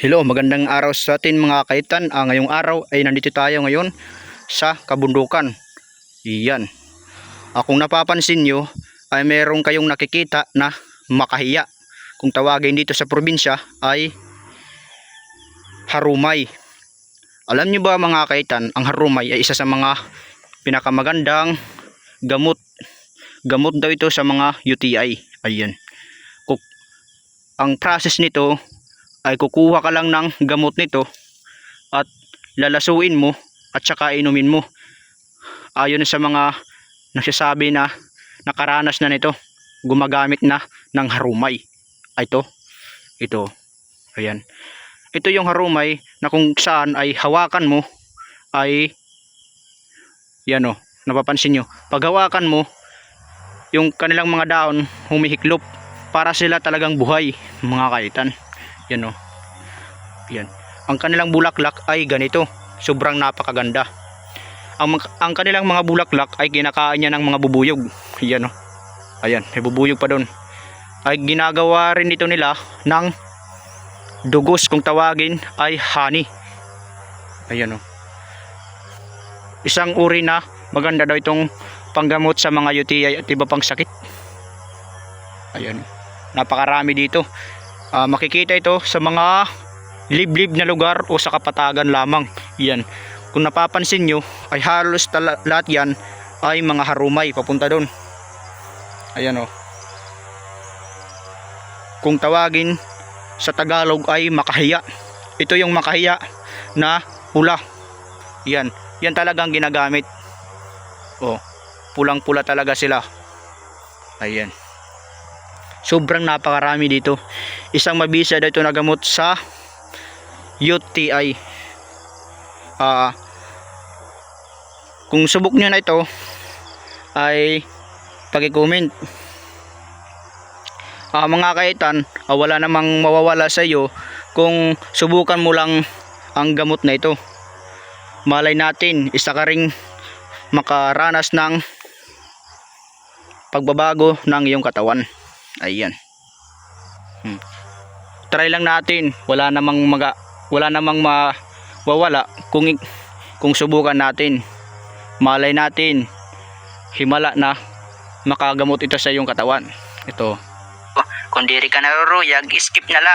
Hello, magandang araw sa atin mga kaitan. Ngayong araw ay nandito tayo ngayon sa kabundukan. Iyan. Kung napapansin nyo ay meron kayong nakikita na makahiya. Kung tawagin dito sa probinsya ay harumay. Alam nyo ba mga kaitan, ang harumay ay isa sa mga pinakamagandang gamot. Gamot daw ito sa mga UTI. Ayan. Ang process nito ay kukuha ka lang ng gamot nito at lalasuin mo at saka inumin mo. Ayon sa mga nagsasabi na nakaranas na nito, gumagamit na ng harumay. Ito. Ayan. Ito yung harumay na kung saan ay hawakan mo ay yan o, napapansin nyo. Pag hawakan mo, yung kanilang mga dahon humihiklop para sila talagang buhay mga kaitan. Yan o. Yan. Ang kanilang bulaklak ay ganito. Sobrang napakaganda. Ang kanilang mga bulaklak ay kinakain niya ng mga bubuyog. Yan o. Ayan, may bubuyog pa doon. Ay ginagawa rin dito nila ng dugos, kung tawagin ay honey. Ayan o. Isang uri na maganda daw itong panggamot sa mga UTI at iba pang sakit. Ayan. Napakarami dito. Makikita ito sa mga liblib na lugar o sa kapatagan lamang. Yan. Kung napapansin nyo ay halos lahat yan ay mga harumay papunta doon. Ayan o. Kung tawagin sa Tagalog ay makahiya. Ito yung makahiya na pula. Yan. Yan talagang ginagamit. O. Pulang pula talaga sila. Ayan. Sobrang napakarami dito. Isang mabisa dito na gamot sa UTI. Kung subok nyo na ito ay paki-comment. Mga kaitan, wala namang mawawala sa iyo kung subukan mo lang ang gamot na ito. Malay natin, isa ka ring makaranas ng pagbabago ng iyong katawan. Ayan. Try lang natin. Wala namang mawawala kung subukan natin. Malay natin himala na makagamot ito sa iyong katawan. Ito. Kung diri ka naruruyag, skip na la.